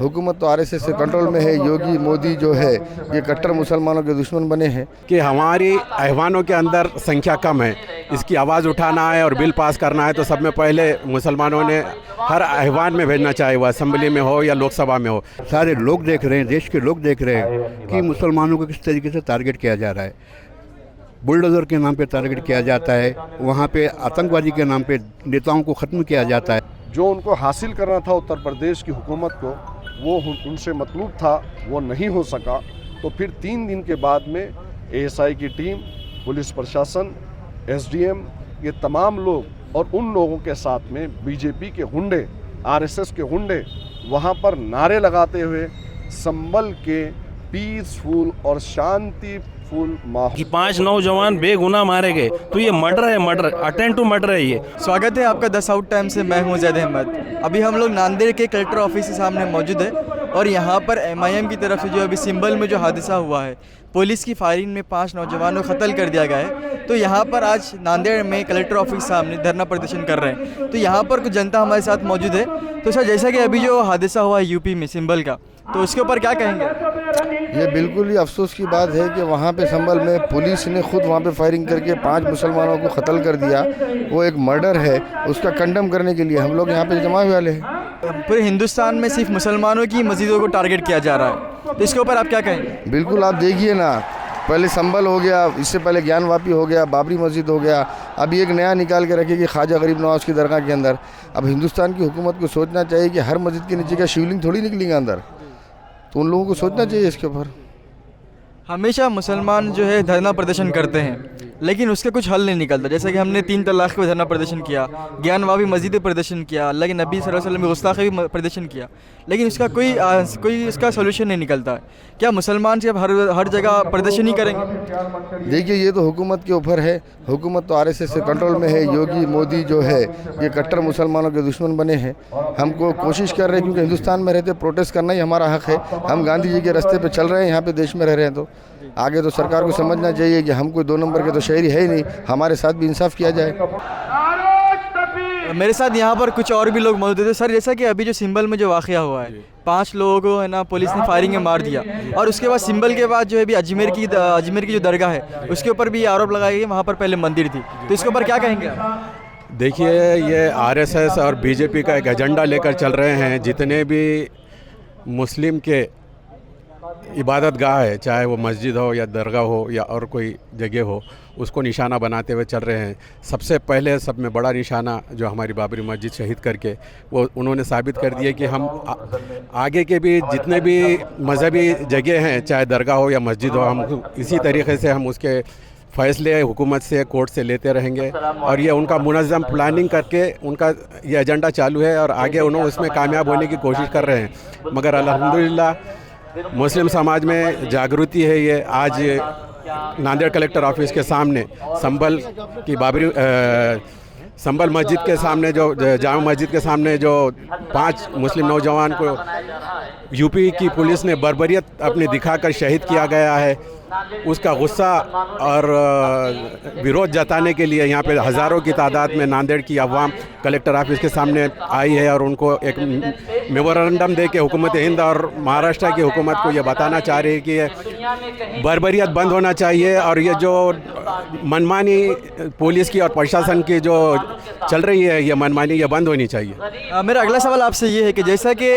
हुकूमत तो आरएसएस से कंट्रोल में है। योगी मोदी जो है ये कट्टर मुसलमानों के दुश्मन बने हैं। कि हमारी अहवानों के अंदर संख्या कम है, इसकी आवाज़ उठाना है और बिल पास करना है तो सब में पहले मुसलमानों ने हर अहवान में भेजना चाहिए, वह असेंबली में हो या लोकसभा में हो। सारे लोग देख रहे हैं, देश के लोग देख रहे हैं कि मुसलमानों को किस तरीके से टारगेट किया जा रहा है। बुलडोज़र के नाम पे टारगेट किया जाता है, वहाँ पे आतंकवादी के नाम पे नेताओं को ख़त्म किया जाता है। जो उनको हासिल करना था उत्तर प्रदेश की हुकूमत को, वो उनसे मतलूब था, वो नहीं हो सका। तो फिर 3 दिन के बाद में एएसआई की टीम, पुलिस प्रशासन, एसडीएम, ये तमाम लोग और उन लोगों के साथ में बीजेपी के गुंडे, आरएसएस के गुंडे वहाँ पर नारे लगाते हुए संभल के पीसफुल और शांतिफुल माहौल कि 5 नौजवान बेगुनाह मारे गए, तो ये मर्डर है, मर्डर, अटेम्प्ट टू मर्डर है ये। स्वागत है आपका 10 आउट टाइम से। मैं हूं जैद अहमद। अभी हम लोग नांदेड़ के कलेक्टर ऑफिस के सामने मौजूद है और यहाँ पर एमआईएम की तरफ से जो अभी सिंबल में जो हादसा हुआ है, पुलिस की फायरिंग में 5 नौजवानों को कत्ल कर दिया गया है। तो यहाँ पर आज नांदेड़ में कलेक्टर ऑफिस के सामने धरना प्रदर्शन कर रहे हैं। तो यहाँ पर कुछ जनता हमारे साथ मौजूद है। तो सर, जैसा कि अभी जो हादसा हुआ है यूपी में सिंबल का, तो उसके ऊपर क्या कहेंगे? ये बिल्कुल ही अफसोस की बात है कि वहाँ पे संभल में पुलिस ने खुद वहाँ पे फायरिंग करके 5 मुसलमानों को कत्ल कर दिया। वो एक मर्डर है, उसका कंडम करने के लिए हम लोग यहाँ पे जमा हुए वाले हैं। पूरे हिंदुस्तान में सिर्फ मुसलमानों की मस्जिदों को टारगेट किया जा रहा है, तो इसके ऊपर आप क्या कहेंगे? बिल्कुल, आप देखिए ना, पहले संभल हो गया, इससे पहले ज्ञानवापी हो गया, बाबरी मस्जिद हो गया, अभी एक नया निकाल के रखेगी ख्वाजा गरीब नवाज की दरगाह के अंदर। अब हिंदुस्तान की हुकूमत को सोचना चाहिए कि हर मस्जिद के नीचे का शिवलिंग थोड़ी निकलेगा अंदर, तो उन लोगों को सोचना चाहिए इसके ऊपर। हमेशा मुसलमान जो है धरना प्रदर्शन करते हैं, लेकिन उसका कुछ हल नहीं निकलता। जैसे कि हमने 3 तलाक़ पे धरना प्रदर्शन किया, ज्ञानवापी मस्जिद प्रदर्शन किया, अल्लाह के नबी सल्लल्लाहु अलैहि वसल्लम की गुस्ताखी भी प्रदर्शन किया, लेकिन उसका कोई इसका सोल्यूशन नहीं निकलता है। क्या मुसलमान सिर्फ हर जगह प्रदर्शन ही करेंगे? देखिए, ये तो हुकूमत के ऊपर है। हुकूमत तो आरएसएस से कंट्रोल में है। योगी मोदी जो है ये कट्टर मुसलमानों के दुश्मन बने हैं। हमको कोशिश कर रहे हैं, क्योंकि हिंदुस्तान में रहते प्रोटेस्ट करना ही हमारा हक़ है। हम गांधी जी के रास्ते पे चल रहे हैं, यहाँ पे देश में रह रहे हैं। तो आगे तो सरकार को समझना चाहिए कि हम कोई 2 नंबर के तो शहरी है ही नहीं, हमारे साथ भी इंसाफ किया जाए। मेरे साथ यहाँ पर कुछ और भी लोग मौजूद थे। सर, जैसा कि अभी जो सिंबल में जो वाक़या हुआ है, 5 लोगों को है ना पुलिस ने फायरिंग में मार दिया, और उसके बाद सिंबल के बाद जो है भी अजमेर की जो दरगाह है उसके ऊपर भी आरोप लगाए गए, वहाँ पर पहले मंदिर थी, तो इसके ऊपर क्या कहेंगे आप? देखिए, ये आरएसएस और बीजेपी का एक एजेंडा लेकर चल रहे हैं। जितने भी मुस्लिम के इबादत गाह है, चाहे वो मस्जिद हो या दरगाह हो या और कोई जगह हो, उसको निशाना बनाते हुए चल रहे हैं। सबसे पहले सब में बड़ा निशाना जो हमारी बाबरी मस्जिद शहीद करके वो उन्होंने साबित कर दिया कि हम आगे के भी जितने भी मज़हबी जगह हैं, चाहे दरगाह हो या मस्जिद हो, हम इसी तरीके से हम उसके फ़ैसले हुकूमत से, कोर्ट से लेते रहेंगे। और ये उनका मुनज़्ज़म प्लानिंग करके उनका ये एजेंडा चालू है और आगे उन्होंने उसमें कामयाब होने की कोशिश कर रहे हैं। मगर अल्हम्दुलिल्लाह मुस्लिम समाज में जागृति है। ये आज नांदेड़ कलेक्टर ऑफिस के सामने संभल मस्जिद के सामने जो जामा मस्जिद के सामने जो 5 मुस्लिम नौजवान को यूपी की पुलिस ने बर्बरियत अपनी दिखाकर शहीद किया गया है, उसका गुस्सा और विरोध जताने के लिए यहाँ पे हज़ारों की तादाद में नांदेड़ की अवाम कलेक्टर ऑफिस के सामने आई है और उनको एक मेमोरेंडम दे के हुकूमत हिंद और महाराष्ट्र की हुकूमत को ये बताना चाह रही है कि ये बर्बरियत बंद होना चाहिए और ये जो मनमानी पुलिस की और प्रशासन की जो चल रही है, ये मनमानी ये बंद होनी चाहिए। मेरा अगला सवाल आपसे ये है कि जैसा कि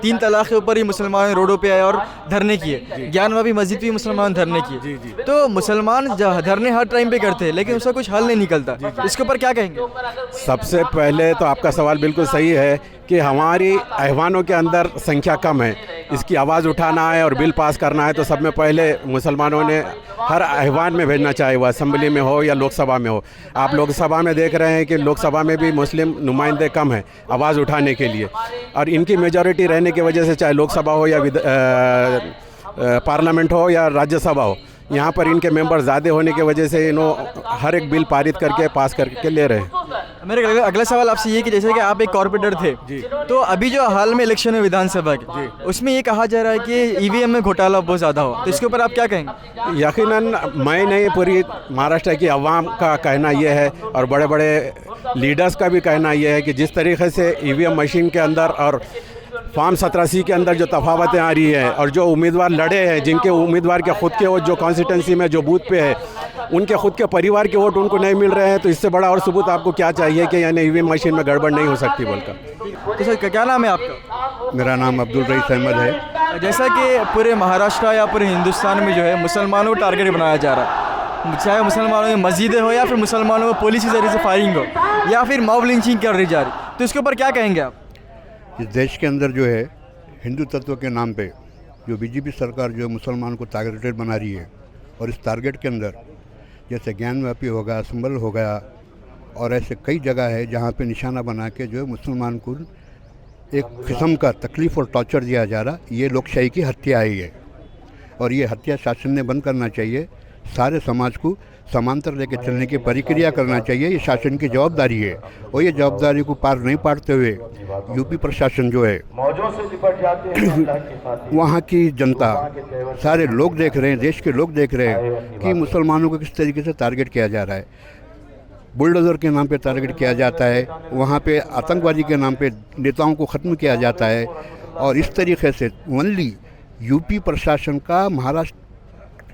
3 तलाक़ के ऊपर ही मुसलमान रोडों पे आए और धरने किए, ज्ञानवापी मस्जिद भी मुसलमान धरने किए, तो मुसलमान धरने हर टाइम पे करते हैं, लेकिन उसका कुछ हल नहीं निकलता, इसके ऊपर क्या कहेंगे? सबसे पहले तो आपका सवाल बिल्कुल सही है कि हमारी अहवानों के अंदर संख्या कम है, इसकी आवाज़ उठाना है और बिल पास करना है तो सब में पहले मुसलमानों ने हर अहवान में भेजना चाहिए, वह असेंबली में हो या लोकसभा में हो। आप लोकसभा में देख रहे हैं कि लोकसभा में भी मुस्लिम नुमाइंदे कम हैं आवाज़ उठाने के लिए, और इनकी मेजॉरिटी रहने की वजह से चाहे लोकसभा हो या पार्लियामेंट हो या राज्यसभा हो, यहाँ पर इनके मेंबर ज़्यादा होने की वजह से हर एक बिल पारित करके पास करके ले रहे हैं। मेरा अगला सवाल आपसे ये कि जैसे कि आप एक कॉर्पोरेटर थे जी, तो अभी जो हाल में इलेक्शन है विधानसभा के, उसमें ये कहा जा रहा है कि ईवीएम में घोटाला बहुत ज़्यादा हो, तो इसके ऊपर आप क्या कहेंगे? यकीनन मैं नहीं, पूरी महाराष्ट्र की अवाम का कहना यह है और बड़े बड़े लीडर्स का भी कहना यह है कि जिस तरीके से ईवीएम मशीन के अंदर और फॉर्म 87 के अंदर जो तफावतें आ रही है और जो उम्मीदवार लड़े हैं, जिनके उम्मीदवार के ख़ुद के वोट जो कॉन्स्टिट्यूंसी में जो बूथ पे है उनके ख़ुद के परिवार के वोट उनको नहीं मिल रहे हैं, तो इससे बड़ा और सबूत आपको क्या चाहिए कि यानी ईवीएम मशीन में गड़बड़ नहीं हो सकती बोलकर। तो सर क्या नाम है आपका? मेरा नाम अब्दुल रईस अहमद है। जैसा कि पूरे महाराष्ट्र या पूरे हिंदुस्तान में जो है मुसलमानों को टारगेट बनाया जा रहा है, चाहे मुसलमानों की मस्जिदें हो या फिर मुसलमानों को पुलिस के ज़रिए से फायरिंग हो या फिर मॉब लिंचिंग कर रही जा रही, तो इसके ऊपर क्या कहेंगे आप? इस देश के अंदर जो है हिंदू तत्व के नाम पे जो बीजेपी सरकार जो मुसलमान को टारगेटेड बना रही है, और इस टारगेट के अंदर जैसे ज्ञानवापी हो गया, संभल हो गया और ऐसे कई जगह है जहाँ पे निशाना बना के जो है मुसलमान को एक किस्म का तकलीफ़ और टॉर्चर दिया जा रहा। ये लोकशाही की हत्या है ये, और ये हत्या शासन ने बंद करना चाहिए। सारे समाज को समांतर लेकर चलने की प्रक्रिया करना चाहिए, ये शासन की जवाबदारी है। और ये जवाबदारी को पार नहीं पाड़ते हुए यूपी प्रशासन जो है वहाँ की जनता, सारे लोग देख रहे हैं, देश के लोग देख रहे हैं कि मुसलमानों को किस तरीके से टारगेट किया जा रहा है। बुलडोज़र के नाम पे टारगेट किया जाता है, वहाँ पे आतंकवादी के नाम पे नेताओं को ख़त्म किया जाता है। और इस तरीके से ओनली यूपी प्रशासन का, महाराष्ट्र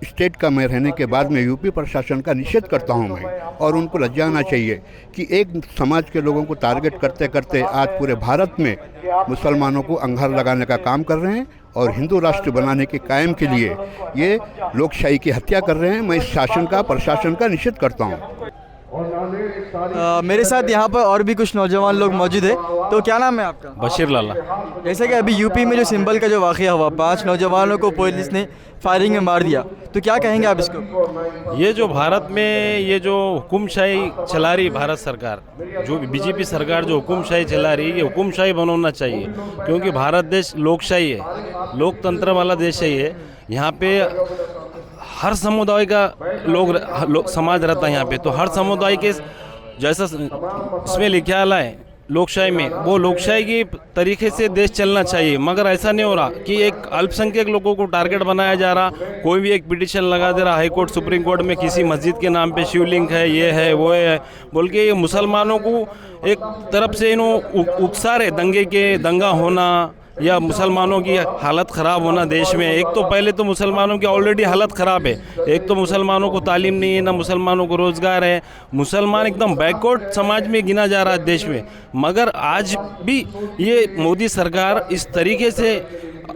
स्टेट का मैं रहने के बाद में यूपी प्रशासन का निषेध करता हूं मैं, और उनको लज्जाना चाहिए कि एक समाज के लोगों को टारगेट करते करते आज पूरे भारत में मुसलमानों को अंगार लगाने का काम कर रहे हैं और हिंदू राष्ट्र बनाने के कायम के लिए ये लोकशाही की हत्या कर रहे हैं। मैं इस शासन का, प्रशासन का निषेध करता हूँ। मेरे साथ यहाँ पर और भी कुछ नौजवान लोग मौजूद है। तो क्या नाम है आपका? बशीर लाला। जैसे कि अभी यूपी में जो सिंबल का जो वाक़या हुआ, 5 नौजवानों को पुलिस ने फायरिंग में मार दिया, तो क्या कहेंगे आप इसको? ये जो भारत में ये जो हुकुमशाही चला रही भारत सरकार, जो बीजेपी सरकार जो हुकुमशाही चला रही है, ये हुकुमशाही बनना चाहिए, क्योंकि भारत देश लोकशाही है, लोकतंत्र वाला देश है ये। यहाँ पे हर समुदाय का लोग समाज रहता है यहाँ पे, तो हर समुदाय के जैसा इसमें लिखा है लोकशाही में, वो लोकशाही की तरीके से देश चलना चाहिए। मगर ऐसा नहीं हो रहा कि एक अल्पसंख्यक लोगों को टारगेट बनाया जा रहा, कोई भी एक पिटीशन लगा दे रहा हाई कोर्ट, सुप्रीम कोर्ट में किसी मस्जिद के नाम पे शिवलिंग है, ये है वो है बोल के ये मुसलमानों को एक तरफ से उकसा रहे दंगा होना या मुसलमानों की हालत ख़राब होना देश में। एक तो पहले तो मुसलमानों की ऑलरेडी हालत ख़राब है, एक तो मुसलमानों को तालीम नहीं है, ना मुसलमानों को रोज़गार है, मुसलमान एकदम बैकवर्ड समाज में गिना जा रहा है देश में। मगर आज भी ये मोदी सरकार इस तरीके से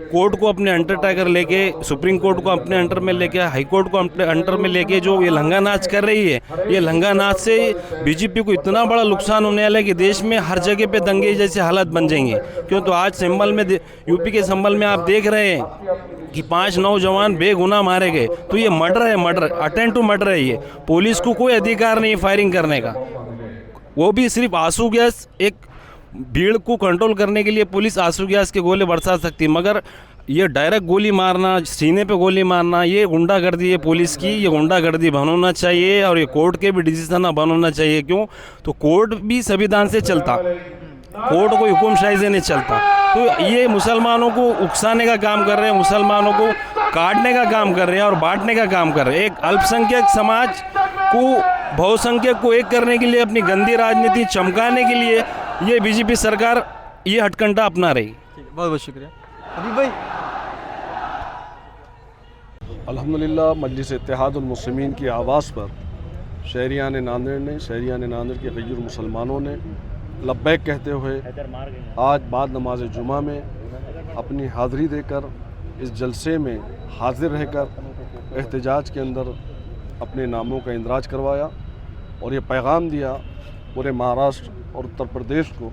कोर्ट को अपने अंडर टाइगर लेके, सुप्रीम कोर्ट को अपने अंडर में लेके, हाई कोर्ट को अपने अंडर में लेके जो ये लंगा नाच कर रही है, ये लंगा नाच से बीजेपी को इतना बड़ा नुकसान होने वाला है कि देश में हर जगह पे दंगे जैसे हालत बन जाएंगे। क्यों? तो आज संभल में, यूपी के संभल में आप देख रहे हैं कि 5 नौजवान बेगुनाह मारे गए। तो ये मर्डर है, मर्डर, अटेम्प्ट टू मर्डर है ये। पुलिस को कोई अधिकार नहीं फायरिंग करने का, वो भी सिर्फ आंसू गैस, एक भीड़ को कंट्रोल करने के लिए पुलिस आंसू गैस के गोले बरसा सकती है। मगर ये डायरेक्ट गोली मारना, सीने पे गोली मारना, ये गुंडागर्दी है पुलिस की, ये गुंडागर्दी बंद होना चाहिए और ये कोर्ट के भी डिसीजन बंद होना चाहिए। क्यों? तो कोर्ट भी संविधान से चलता, कोर्ट कोई हुकुमशाही से नहीं चलता। तो ये मुसलमानों को उकसाने का काम कर रहे हैं, मुसलमानों को काटने का काम कर रहे हैं और बांटने का काम कर रहे हैं। एक अल्पसंख्यक समाज को बहुसंख्यक को एक करने के लिए, अपनी गंदी राजनीति चमकाने के लिए ये बीजेपी सरकार ये हटकंडा अपना रही। बहुत बहुत शुक्रिया। अभी भाई, अल्हम्दुलिल्लाह मजलिस इत्तेहादुल मुस्लिमीन की आवाज़ पर शहरियान नांदेड़ ने, शहरियान नांदेड़ के गैर मुसलमानों ने लब्बैक कहते हुए आज बाद नमाज जुमा में अपनी हाज़िरी देकर इस जलसे में हाजिर रहकर एहतजाज के अंदर अपने नामों का इंदराज करवाया और ये पैगाम दिया पूरे महाराष्ट्र और उत्तर प्रदेश को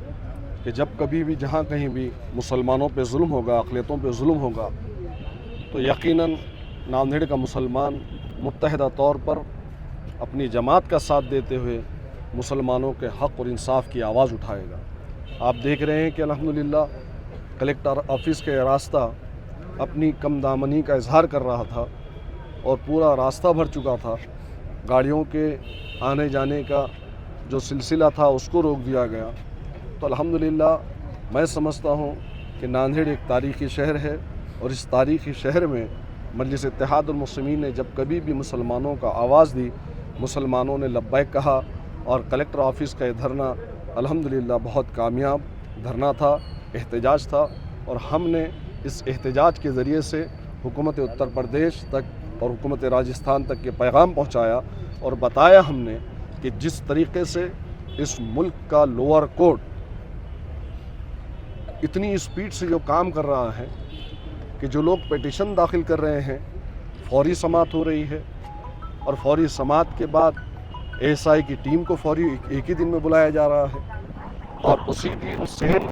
कि जब कभी भी, जहाँ कहीं भी मुसलमानों पे जुल्म होगा, अक़लियतों पे जुल्म होगा, तो यकीनन नांदेड़ का मुसलमान मुत्तहिदा तौर पर अपनी जमात का साथ देते हुए मुसलमानों के हक़ और इंसाफ की आवाज़ उठाएगा। आप देख रहे हैं कि अल्हम्दुलिल्लाह कलेक्टर ऑफिस का रास्ता अपनी कम दामनी का इजहार कर रहा था और पूरा रास्ता भर चुका था। गाड़ियों के आने जाने का जो सिलसिला था उसको रोक दिया गया। तो अल्हम्दुलिल्लाह मैं समझता हूँ कि नांदेड़ एक तारीख़ी शहर है और इस तारीख़ी शहर में मजलिस इत्तेहादुल मुस्लिमीन ने जब कभी भी मुसलमानों का आवाज़ दी, मुसलमानों ने लब्बैक कहा और कलेक्टर ऑफिस का ये धरना अल्हम्दुलिल्लाह बहुत कामयाब धरना था, एहतजाज था और हमने इस एहतजाज के ज़रिए से हुकूमत उत्तर प्रदेश तक और हुकूमत राजस्थान तक के पैगाम पहुँचाया और बताया हमने कि जिस तरीके से इस मुल्क का लोअर कोर्ट इतनी स्पीड से जो काम कर रहा है कि जो लोग पिटीशन दाखिल कर रहे हैं फौरी समाअत हो रही है और फौरी समाअत के बाद एएसआई की टीम को फौरी एक ही दिन में बुलाया जा रहा है और उसी दिन सेम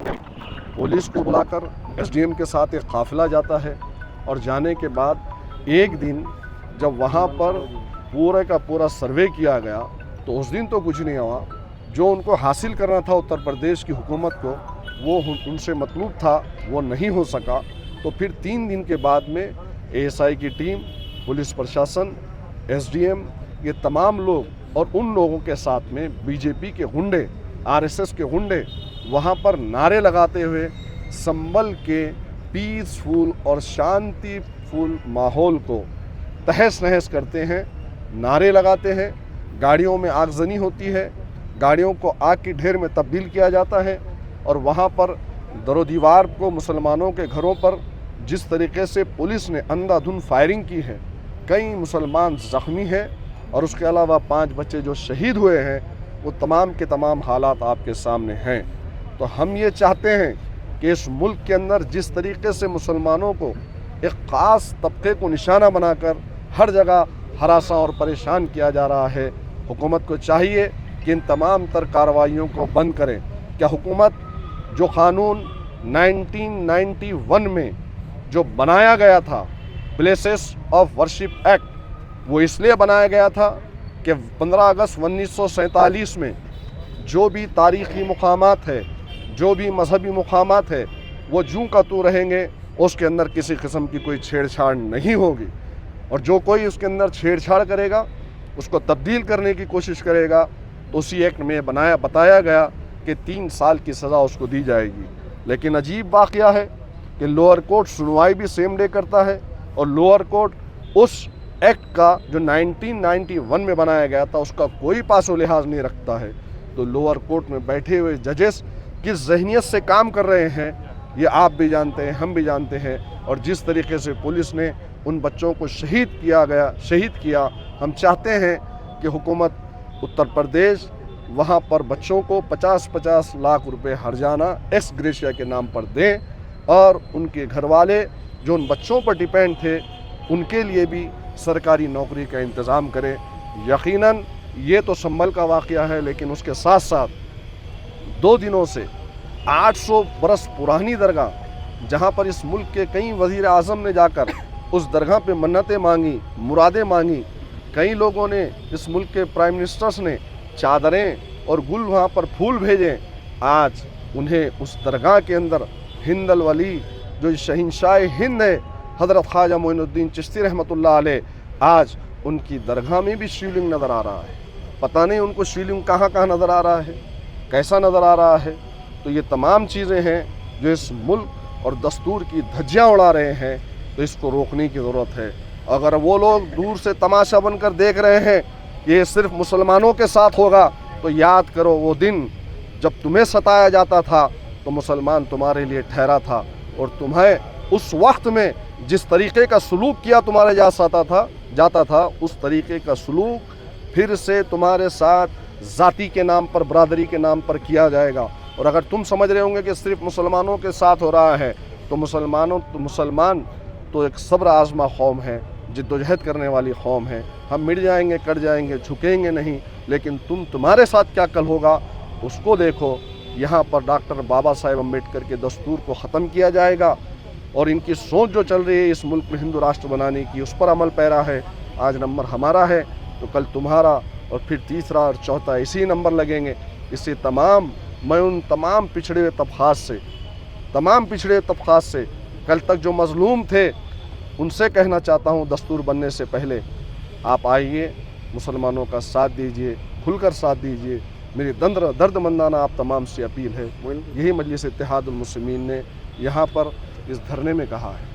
पुलिस को बुलाकर एसडीएम के साथ एक काफिला जाता है और जाने के बाद एक दिन जब वहाँ पर पूरे का पूरा सर्वे किया गया तो उस दिन तो कुछ नहीं हुआ। जो उनको हासिल करना था उत्तर प्रदेश की हुकूमत को वो उनसे मतलूब था वो नहीं हो सका। तो फिर 3 दिन के बाद में एएसआई की टीम, पुलिस प्रशासन, एसडीएम, ये तमाम लोग और उन लोगों के साथ में बीजेपी के गुंडे, आरएसएस के गुंडे वहाँ पर नारे लगाते हुए संभल के पीसफुल और शांतिफुल माहौल को तहस नहस करते हैं, नारे लगाते हैं, गाड़ियों में आगजनी होती है, गाड़ियों को आग की ढेर में तब्दील किया जाता है और वहाँ पर दरो दीवार को मुसलमानों के घरों पर जिस तरीके से पुलिस ने अंधाधुंध फायरिंग की है, कई मुसलमान ज़ख्मी हैं और उसके अलावा 5 बच्चे जो शहीद हुए हैं वो तमाम के तमाम हालात आपके सामने हैं। तो हम ये चाहते हैं कि इस मुल्क के अंदर जिस तरीके से मुसलमानों को एक ख़ास तबके को निशाना बनाकर हर जगह हरासा और परेशान किया जा रहा है, हुकूमत को चाहिए कि इन तमाम तर कार्रवाइयों को बंद करें। क्या हुकूमत जो क़ानून 1991 में जो बनाया गया था, प्लेसेस ऑफ वर्शिप एक्ट, वो इसलिए बनाया गया था कि 15 अगस्त 1947 में जो भी तारीख़ी मुकामात है, जो भी मजहबी मुकामात है, वो जूं का तू रहेंगे, उसके अंदर किसी किस्म की कोई छेड़छाड़ नहीं होगी और जो कोई उसके अंदर छेड़छाड़ करेगा, उसको तब्दील करने की कोशिश करेगा तो उसी एक्ट में बताया गया कि 3 साल की सज़ा उसको दी जाएगी। लेकिन अजीब वाक़या है कि लोअर कोर्ट सुनवाई भी सेम डे करता है और लोअर कोर्ट उस एक्ट का जो 1991 में बनाया गया था उसका कोई पासो लिहाज नहीं रखता है। तो लोअर कोर्ट में बैठे हुए जजेस किस जहनीत से काम कर रहे हैं ये आप भी जानते हैं, हम भी जानते हैं। और जिस तरीके से पुलिस ने उन बच्चों को शहीद किया, हम चाहते हैं कि हुकूमत उत्तर प्रदेश वहाँ पर बच्चों को 50-50 लाख रुपए हर्जाना एक्स ग्रेशिया के नाम पर दें और उनके घर वाले जो उन बच्चों पर डिपेंड थे उनके लिए भी सरकारी नौकरी का इंतज़ाम करें। यकीनन ये तो संभल का वाक़या है, लेकिन उसके साथ साथ 2 दिनों से 800 बरस पुरानी दरगाह, जहाँ पर इस मुल्क के कई वज़ीर आज़म ने जाकर उस दरगाह पे मन्नतें मांगी, मुरादें मांगी, कई लोगों ने, इस मुल्क के प्राइम मिनिस्टर्स ने चादरें और गुल वहाँ पर फूल भेजे। आज उन्हें उस दरगाह के अंदर हिंदल वली जो शहंशाह हिंद है हज़रत ख्वाजा मोइनुद्दीन चिश्ती रहमतुल्लाह अलैह, आज उनकी दरगाह में भी शिवलिंग नज़र आ रहा है। पता नहीं उनको शिवलिंग कहाँ नज़र आ रहा है, कैसा नज़र आ रहा है। तो ये तमाम चीज़ें हैं जो इस मुल्क और दस्तूर की धज्जियाँ उड़ा रहे हैं, तो इसको रोकने की ज़रूरत है। अगर वो लोग दूर से तमाशा बनकर देख रहे हैं कि ये सिर्फ मुसलमानों के साथ होगा, तो याद करो वो दिन जब तुम्हें सताया जाता था तो मुसलमान तुम्हारे लिए ठहरा था और तुम्हें उस वक्त में जिस तरीके का सलूक किया तुम्हारे जाता था उस तरीके का सलूक फिर से तुम्हारे साथ ज़ाती के नाम पर, बरादरी के नाम पर किया जाएगा। और अगर तुम समझ रहे होंगे कि सिर्फ मुसलमानों के साथ हो रहा है, तो मुसलमान तो एक सब्र आज़मा कौम है, जिद्दोजहद करने वाली कौम है। हम मिट जाएंगे, कट जाएंगे, झुकेंगे नहीं, लेकिन तुम्हारे साथ क्या कल होगा उसको देखो। यहाँ पर डॉक्टर बाबा साहेब अम्बेडकर के दस्तूर को ख़त्म किया जाएगा और इनकी सोच जो चल रही है इस मुल्क में हिंदू राष्ट्र बनाने की, उस पर अमल पैरा है। आज नंबर हमारा है तो कल तुम्हारा, और फिर तीसरा और चौथा इसी नंबर लगेंगे। इससे मैं उन तमाम पिछड़े हुए तबक़ात से कल तक जो मज़लूम थे उनसे कहना चाहता हूँ, दस्तूर बनने से पहले आप आइए, मुसलमानों का साथ दीजिए, खुलकर साथ दीजिए। मेरी दर्दमंदाना आप तमाम से अपील है। यही मजलिस इत्तेहादुल मुस्लिमीन ने यहाँ पर इस धरने में कहा है।